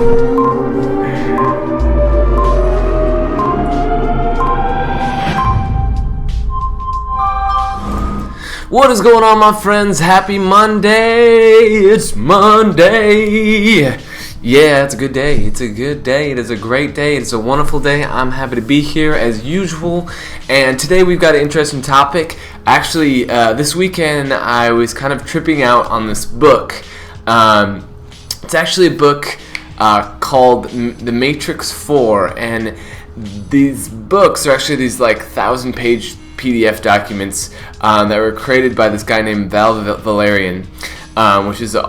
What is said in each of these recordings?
What is going on, my friends? Happy Monday! It's Monday! Yeah, it's a good day. It's a good day. It is a great day. It's a wonderful day. I'm happy to be here as usual. And today we've got an interesting topic. Actually, this weekend I was kind of tripping out on this book. It's actually a book called The Matrix 4. And these books are actually these like 1,000-page PDF documents that were created by this guy named Val Valerian, which is a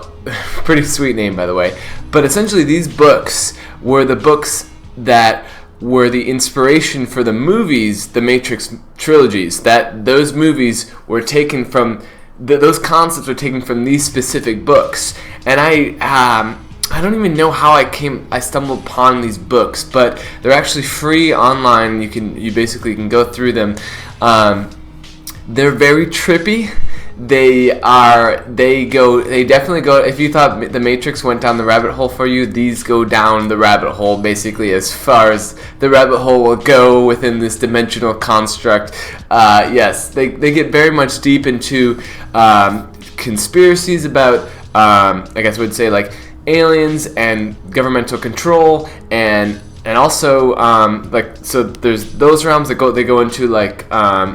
pretty sweet name, by the way. But essentially, these books were the books that were the inspiration for the movies, the Matrix trilogies. That those movies were taken from, those concepts were taken from these specific books. And I don't even know how I stumbled upon these books, but they're actually free online. You basically can go through them. They're very trippy. They definitely go. If you thought the Matrix went down the rabbit hole for you, these go down the rabbit hole basically as far as the rabbit hole will go within this dimensional construct. Yes, they get very much deep into conspiracies about, I guess I would say, like aliens and governmental control, and also so there's those realms that go into like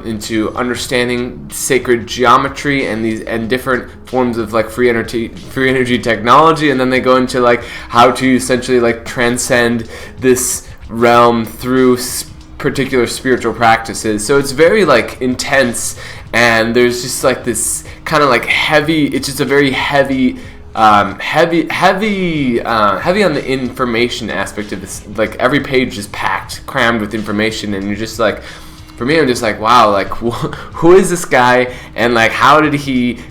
into understanding sacred geometry and different forms of like free energy technology, and then they go into like how to essentially like transcend this realm through particular spiritual practices. So it's very like intense, and there's just like this kind of like heavy. It's just a very heavy on the information aspect of this. Like every page is crammed with information, and you're just like, for me, I'm just like, wow, like who is this guy, and like how did he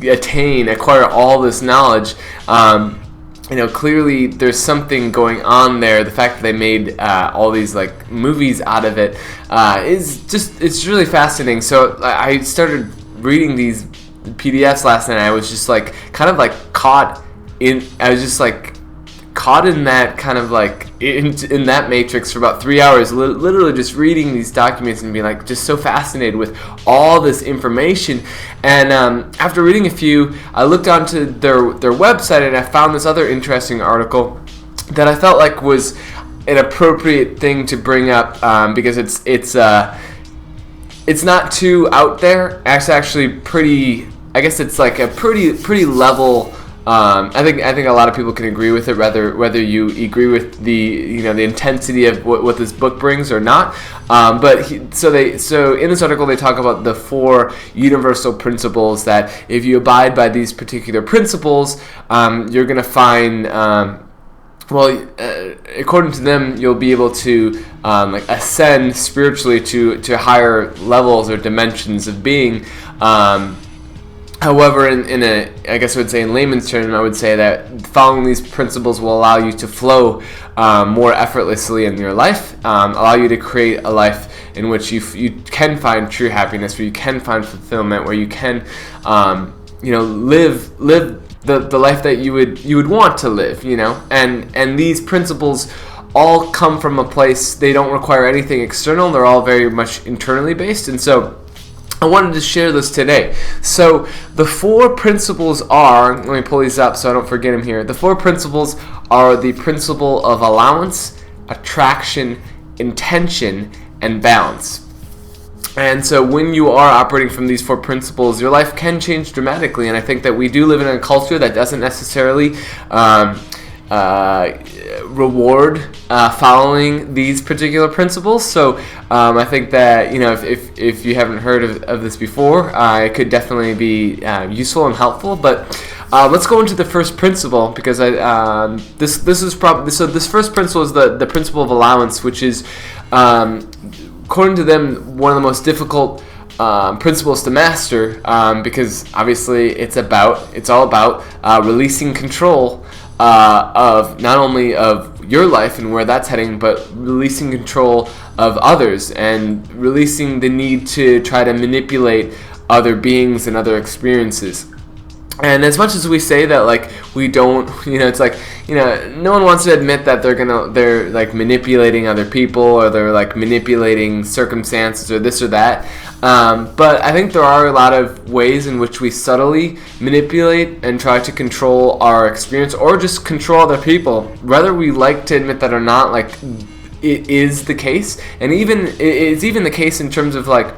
acquire all this knowledge? Clearly there's something going on there. The fact that they made all these like movies out of it it's really fascinating. So I started reading these PDFs last night. I was just like kind of like caught in that kind of like in that matrix for about 3 hours, literally just reading these documents and being like just so fascinated with all this information. And after reading a few, I looked onto their website, and I found this other interesting article that I felt like was an appropriate thing to bring up because it's not too out there. It's actually pretty. I guess it's like a pretty level. I think a lot of people can agree with it, whether you agree with the the intensity of what this book brings or not. So in this article they talk about the 4 universal principles that if you abide by these particular principles, you're gonna find. According to them, you'll be able to ascend spiritually to higher levels or dimensions of being. However, I guess I would say in layman's terms, I would say that following these principles will allow you to flow more effortlessly in your life, allow you to create a life in which you can find true happiness, where you can find fulfillment, where you can live the life that you would want to live, and these principles all come from a place. They don't require anything external. They're all very much internally based, and so I wanted to share this today. So the 4 principles are, let me pull these up so I don't forget them here. The 4 principles are the principle of allowance, attraction, intention, and balance. And so when you are operating from these 4 principles, your life can change dramatically. And I think that we do live in a culture that doesn't necessarily reward following these particular principles. So I think that if you haven't heard of this before, it could definitely be useful and helpful. But let's go into the first principle, because this first principle is the principle of allowance, which is according to them one of the most difficult principles to master, because obviously it's all about releasing control of not only of your life and where that's heading, but releasing control of others and releasing the need to try to manipulate other beings and other experiences. And as much as we say that, like, we don't, it's like, no one wants to admit that they're like manipulating other people, or they're like manipulating circumstances, or this or that. But I think there are a lot of ways in which we subtly manipulate and try to control our experience, or just control other people, whether we like to admit that or not. Like, it is the case, and it's even the case in terms of, like,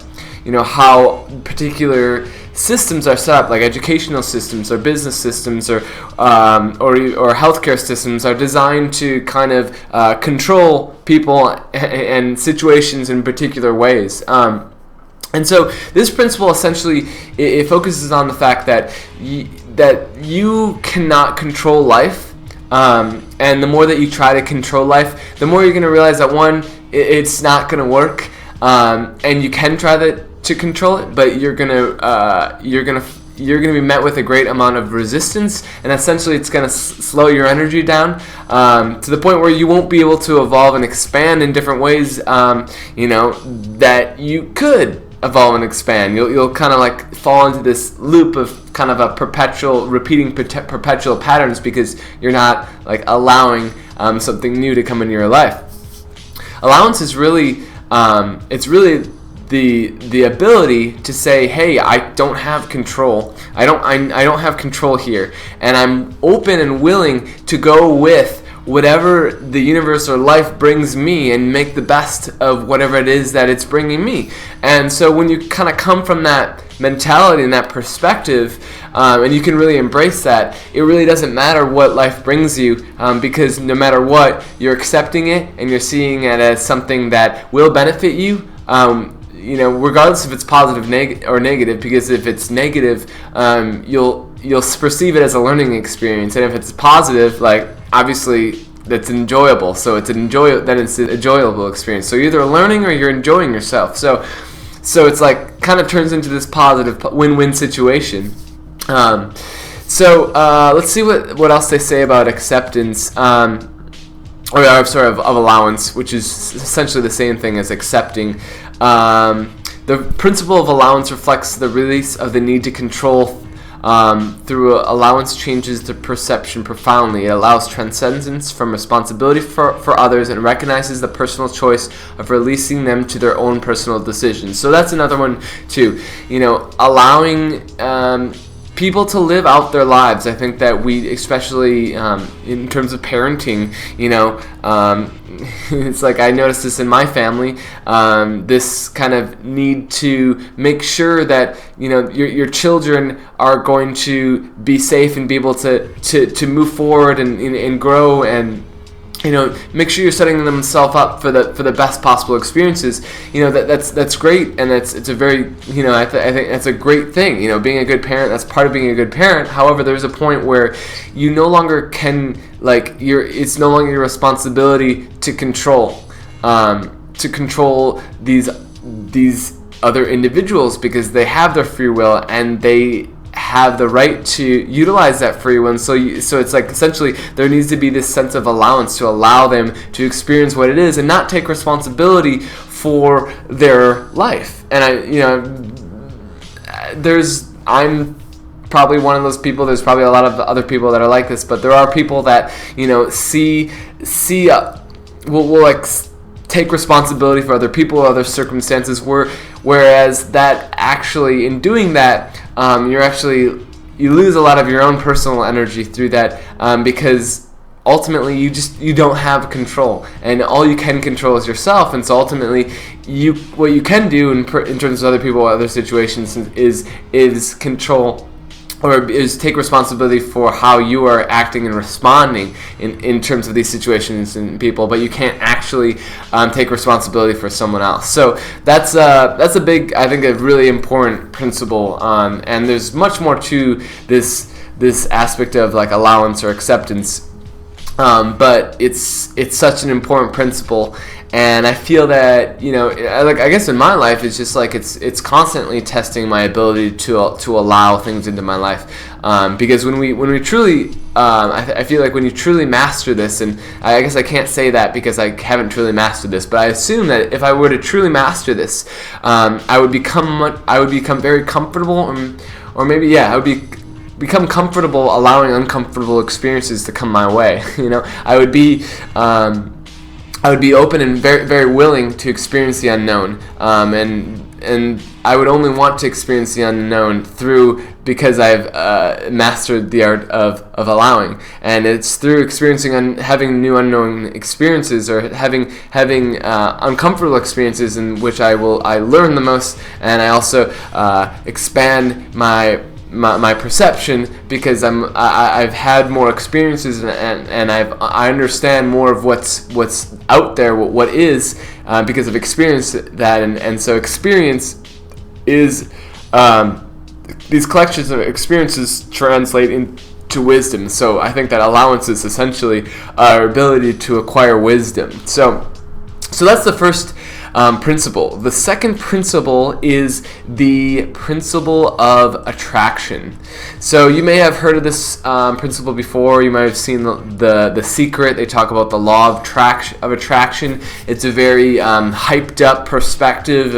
how particular systems are set up, like educational systems or business systems or healthcare systems are designed to kind of control people and situations in particular ways. And so this principle essentially it focuses on the fact that you cannot control life, and the more that you try to control life, the more you're going to realize that, one, it's not going to work, and you can try to control it, but you're gonna be met with a great amount of resistance, and essentially it's gonna slow your energy down to the point where you won't be able to evolve and expand in different ways. That you could evolve and expand. You'll kind of like fall into this loop of kind of a repeating perpetual patterns, because you're not like allowing something new to come into your life. Allowance is really it's really the ability to say, hey, I don't have control. I don't have control here, and I'm open and willing to go with whatever the universe or life brings me, and make the best of whatever it is that it's bringing me. And so when you kind of come from that mentality and that perspective, and you can really embrace that, it really doesn't matter what life brings you, because no matter what, you're accepting it and you're seeing it as something that will benefit you. Regardless if it's positive or negative, because if it's negative, you'll perceive it as a learning experience, and if it's positive, like, obviously that's enjoyable. So it's an enjoyable experience. So you're either learning or you're enjoying yourself. So it's like kind of turns into this positive win-win situation. Let's see what else they say about acceptance. Of allowance, which is essentially the same thing as accepting. The principle of allowance reflects the release of the need to control. Through allowance changes the perception profoundly. It allows transcendence from responsibility for others, and recognizes the personal choice of releasing them to their own personal decisions. So that's another one too. Allowing people to live out their lives. I think that we, especially in terms of parenting, it's like I noticed this in my family, this kind of need to make sure that your children are going to be safe and be able to move forward and grow, and make sure you're setting themselves up for the best possible experiences. That's great, and it's a very I think that's a great thing. Being a good parent, that's part of being a good parent. However, there's a point where you no longer can, like, it's no longer your responsibility to control these other individuals, because they have their free will and they have the right to utilize that free will. And so it's like essentially there needs to be this sense of allowance to allow them to experience what it is and not take responsibility for their life. And I'm probably one of those people. There's probably a lot of other people that are like this, but there are people that will like take responsibility for other people or other circumstances, whereas that actually, in doing that, you lose a lot of your own personal energy through that, because ultimately you don't have control, and all you can control is yourself. And so ultimately what you can do in terms of other people or other situations is control, or is take responsibility for how you are acting and responding in terms of these situations and people, but you can't actually take responsibility for someone else. So that's a big, I think, a really important principle, and there's much more to this aspect of like allowance or acceptance, but it's such an important principle. And I feel that, I guess in my life, it's just like it's constantly testing my ability to allow things into my life, because when we truly, I feel like when you truly master this, and I guess I can't say that because I haven't truly mastered this, but I assume that if I were to truly master this, I would become very comfortable, or maybe I would become comfortable allowing uncomfortable experiences to come my way. I would be open and very, very willing to experience the unknown, and I would only want to experience the unknown because I've mastered the art of allowing, and it's through experiencing having new unknown experiences, or having uncomfortable experiences, in which I learn the most, and I also expand my perception, because I've had more experiences, and I understand more of what's out there, what is, because I've experienced that, and so experience is these collections of experiences translate into wisdom. So I think that allowance is essentially our ability to acquire wisdom. So that's the first principle. The second principle is the principle of attraction. So you may have heard of this principle before. You might have seen the Secret. They talk about the law of attraction. It's a very hyped up perspective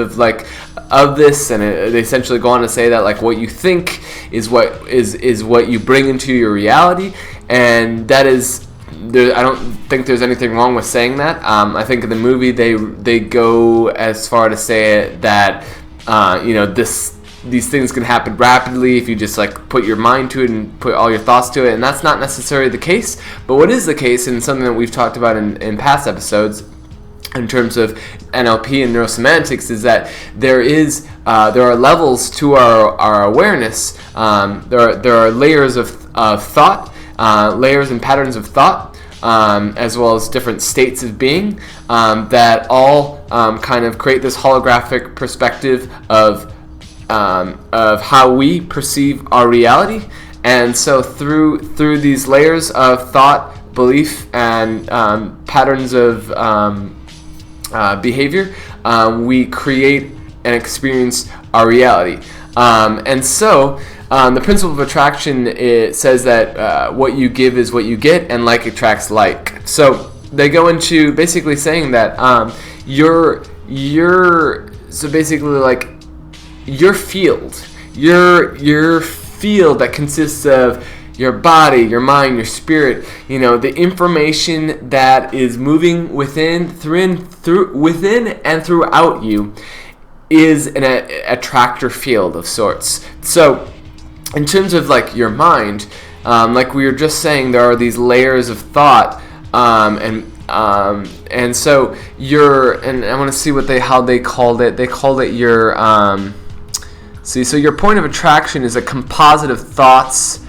of this, and they essentially go on to say that what you think is what you bring into your reality, and that is. I don't think there's anything wrong with saying that. I think in the movie they go as far to say that these things can happen rapidly if you just put your mind to it and put all your thoughts to it, and that's not necessarily the case. But what is the case, and something that we've talked about in past episodes, in terms of NLP and neurosemantics, is that there are levels to our awareness. There are layers of thought, layers and patterns of thought, as well as different states of being, that all kind of create this holographic perspective of how we perceive our reality. And so through these layers of thought, belief, and patterns of behavior, we create and experience our reality. And so the principle of attraction, it says that what you give is what you get, and like attracts like. So they go into basically saying that your field that consists of your body, your mind, your spirit, the information that is moving within and throughout you, is an attractor field of sorts. So in terms of your mind, like we were just saying, there are these layers of thought, and so and I want to see how they called it. They called it your so your point of attraction is a composite of thoughts,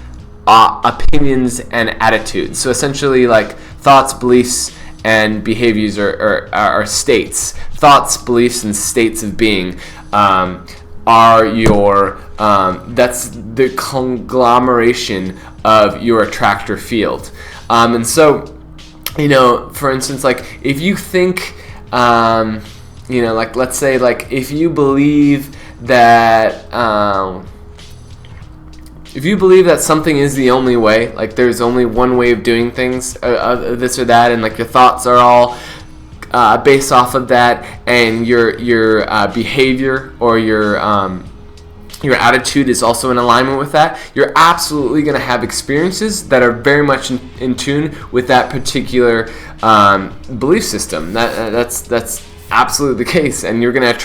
opinions, and attitudes. So essentially, thoughts, beliefs, and behaviors are states. Thoughts, beliefs, and states of being are your that's the conglomeration of your attractor field. And so, for instance, if you think, let's say, if you believe that something is the only way, there's only one way of doing things, this or that, and your thoughts are all based off of that, and your behavior or your attitude is also in alignment with that, you're absolutely going to have experiences that are very much in tune with that particular belief system. That's absolutely the case, and you're going to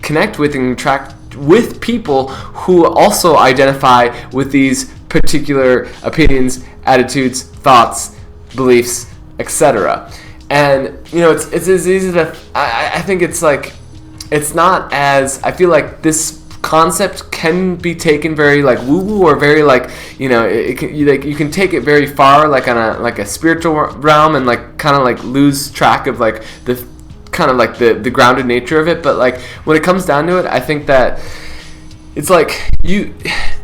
connect with and attract with people who also identify with these particular opinions, attitudes, thoughts, beliefs, etc. And it's as easy to I think it's not as, I feel like this concept can be taken very woo-woo, or very you can take it very far on a spiritual realm, and lose track of the kind of the grounded nature of it. But when it comes down to it, I think that it's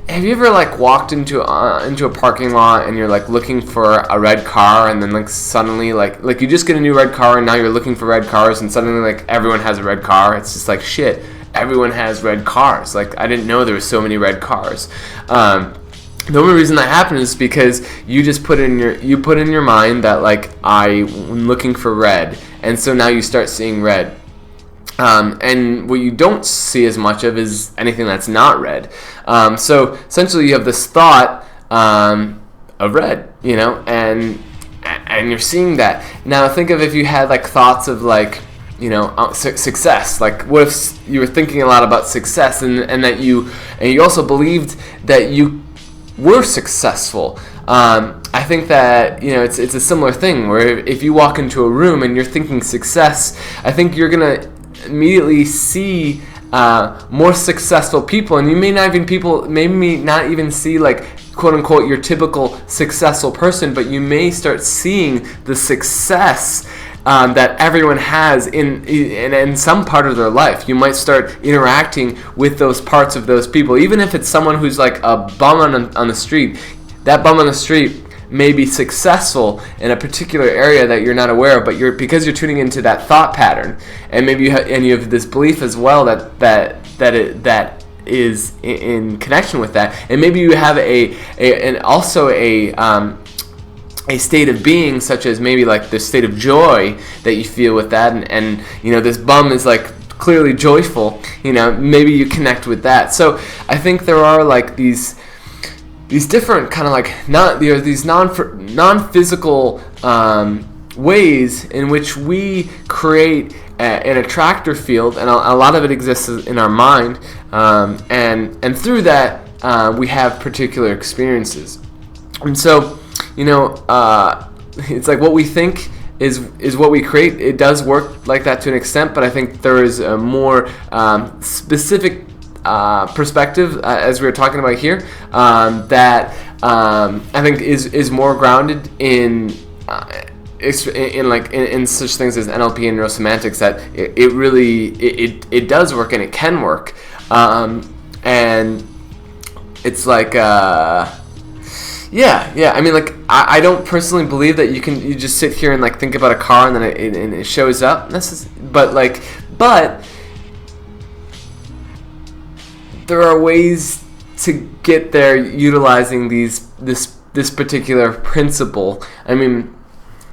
have you ever walked into a parking lot, and you're looking for a red car, and then suddenly you just get a new red car, and now you're looking for red cars, and suddenly everyone has a red car. It's just shit, everyone has red cars. I didn't know there were so many red cars. The only reason that happens is because you just put in your mind that I'm looking for red, and so now you start seeing red. And what you don't see as much of is anything that's not red. So essentially, you have this thought of red, and you're seeing that. Now, think of if you had like thoughts of like, success. Like, what if you were thinking a lot about success, and that you also believed that you were successful. I think that it's a similar thing where if you walk into a room and you're thinking success, I think you're gonna immediately see more successful people, and you may not even see like quote unquote your typical successful person, but you may start seeing the success that everyone has in some part of their life. You might start interacting with those parts of those people, even if it's someone who's like a bum on the street. That bum on the street may be successful in a particular area that you're not aware of, but because you're tuning into that thought pattern, and maybe you have this belief as well that is in connection with that, and maybe you have a state of being, such as maybe like the state of joy that you feel with that, and this bum is like clearly joyful. Maybe you connect with that. So I think there are like these different kind of like these non-physical ways in which we create an attractor field, and a lot of it exists in our mind, and through that we have particular experiences. And so it's like what we think is what we create. It does work like that to an extent, but I think there is a more specific perspective, as we were talking about here, that I think is more grounded in such things as NLP and neurosemantics, that it really does work, and it can work, and it's like I mean, like, I don't personally believe that you just sit here and like think about a car and then it shows up. But there are ways to get there utilizing this particular principle. I mean,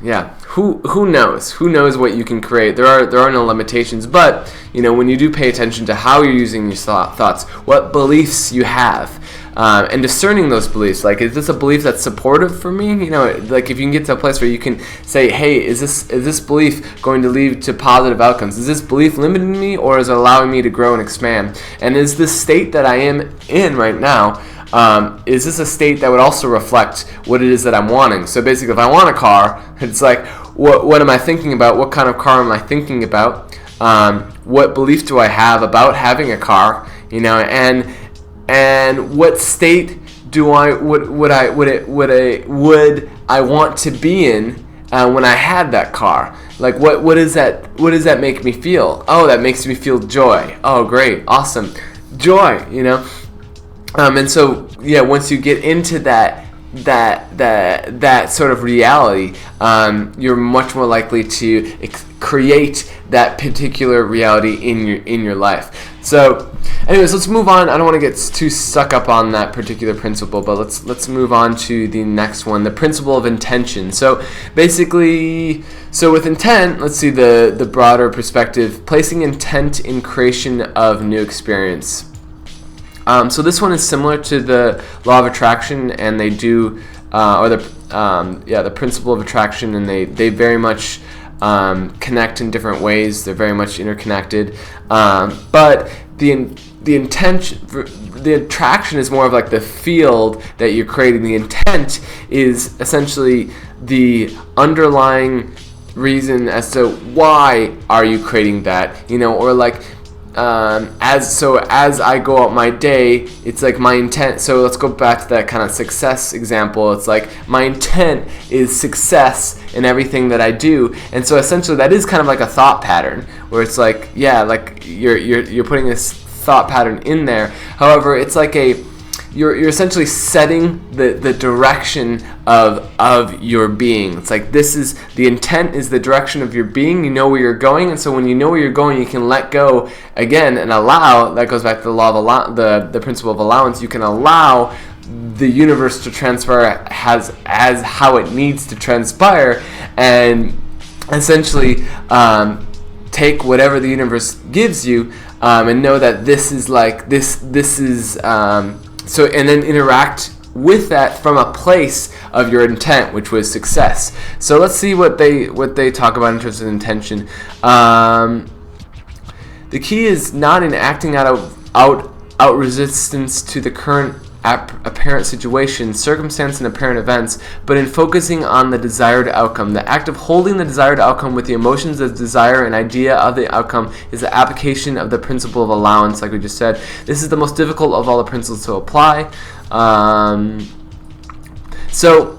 yeah, who knows? Who knows what you can create? There are no limitations, but when you do pay attention to how you're using your thoughts, what beliefs you have, and discerning those beliefs, like, is this a belief that's supportive for me? Like, if you can get to a place where you can say, hey, is this belief going to lead to positive outcomes? Is this belief limiting me, or is it allowing me to grow and expand? And is this state that I am in right now, is this a state that would also reflect what it is that I'm wanting? So basically, if I want a car, it's like, what am I thinking about? What kind of car am I thinking about? What belief do I have about having a car? And what state would I want to be in when I had that car? Like, what does that make me feel? Oh, that makes me feel joy. Oh, great, awesome, joy. And so once you get into that sort of reality, you're much more likely to create that particular reality in your life. So anyways, let's move on. I don't want to get too stuck up on that particular principle, but let's move on to the next one, the principle of intention. So basically, with intent, let's see the broader perspective, placing intent in creation of new experience. So this one is similar to the law of attraction, and they do, the principle of attraction, and they very much connect in different ways. They're very much interconnected, but the intention, the attraction is more of like the field that you're creating. The intent is essentially the underlying reason as to why are you creating that, or like. As I go out my day, it's like my intent. So let's go back to that kind of success example. It's like my intent is success in everything that I do, and so essentially that is kind of like a thought pattern where it's like, like you're putting this thought pattern in there. However, it's like you're essentially setting the direction of your being. It's like the intent is the direction of your being. You know where you're going, and so when you know where you're going, you can let go again and allow. That goes back to the law of the principle of allowance. You can allow the universe to transpire as how it needs to transpire, and essentially take whatever the universe gives you, and know that this is like this is so, and then interact with that from a place of your intent, which was success. So let's see what they talk about in terms of intention. The key is not in acting out resistance to the current apparent situation, circumstance, and apparent events, but in focusing on the desired outcome. The act of holding the desired outcome with the emotions of desire and idea of the outcome is the application of the principle of allowance, like we just said. This is the most difficult of all the principles to apply. So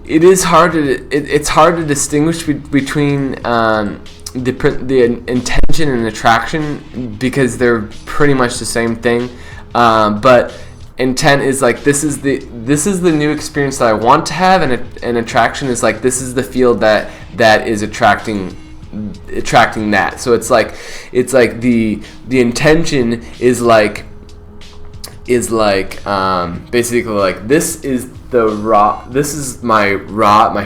it's hard to distinguish between the intention and attraction, because they're pretty much the same thing. But intent is like, this is the new experience that I want to have, and attraction is like, this is the field that is attracting that. So it's like the intention is basically like, this is my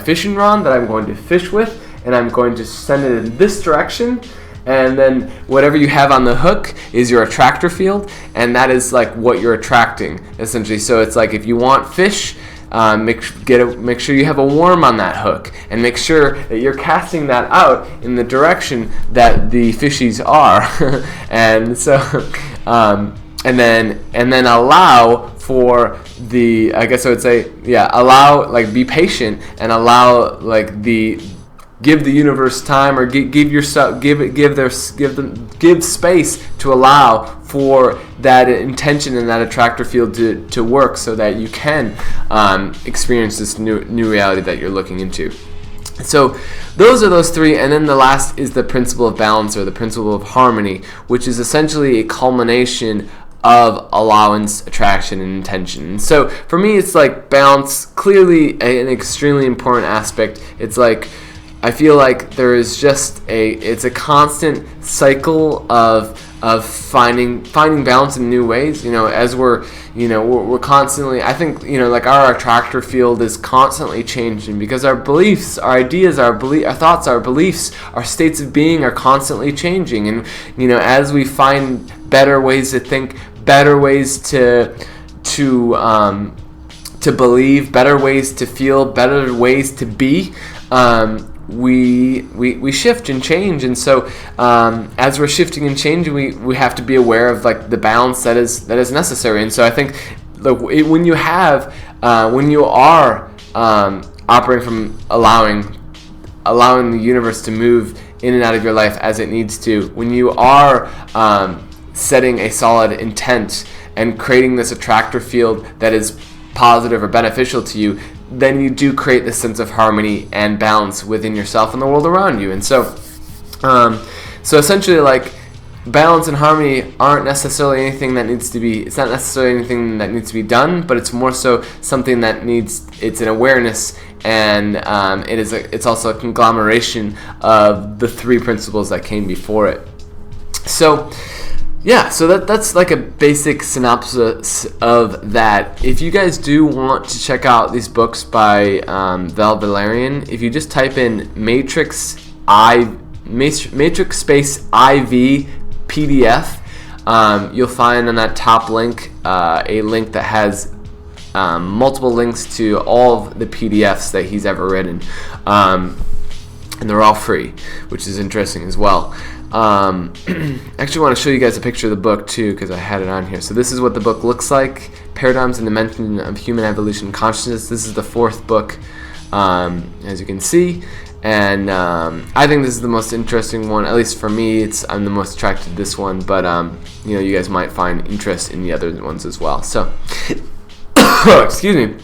fishing rod that I'm going to fish with, and I'm going to send it in this direction. And then whatever you have on the hook is your attractor field, and that is like what you're attracting, essentially. So it's like, if you want fish, make sure you have a worm on that hook, and make sure that you're casting that out in the direction that the fishies are. And so, and then allow for the, I guess I would say, allow, like, be patient and allow, like, give the universe time, or give space to allow for that intention and that attractor field to work, so that you can experience this new reality that you're looking into. So those are those three, and then the last is the principle of balance, or the principle of harmony, which is essentially a culmination of allowance, attraction, and intention. And so for me, it's like balance, clearly an extremely important aspect. It's like, I feel like there is just it's a constant cycle of finding balance in new ways. As we're constantly, I think, like, our attractor field is constantly changing, because our beliefs, our ideas, our thoughts, our beliefs, our states of being are constantly changing. And as we find better ways to think, better ways to believe, better ways to feel, better ways to be, we shift and change. And so as we're shifting and changing, we have to be aware of, like, the balance that is necessary. And so I think, look, when you are operating from allowing the universe to move in and out of your life as it needs to, when you are setting a solid intent and creating this attractor field that is positive or beneficial to you, then you do create this sense of harmony and balance within yourself and the world around you. And so essentially, like, balance and harmony aren't necessarily anything that needs to be, it's not necessarily anything that needs to be done, but it's more so something that it's an awareness, and it's also a conglomeration of the three principles that came before it. So that's like a basic synopsis of that. If you guys do want to check out these books by Val Valerian, if you just type in Matrix Space IV PDF, you'll find on that top link a link that has multiple links to all of the PDFs that he's ever written, and they're all free, which is interesting as well. I actually want to show you guys a picture of the book too, because I had it on here. So this is what the book looks like: Paradigms and Dimensions of Human Evolution and Consciousness. This is the fourth book, as you can see, and I think this is the most interesting one, at least for me. I'm the most attracted to this one, but you guys might find interest in the other ones as well. So excuse me.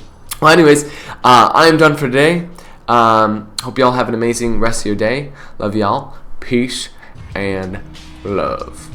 Well, anyways, I am done for today. Hope y'all have an amazing rest of your day. Love y'all. Peace and love.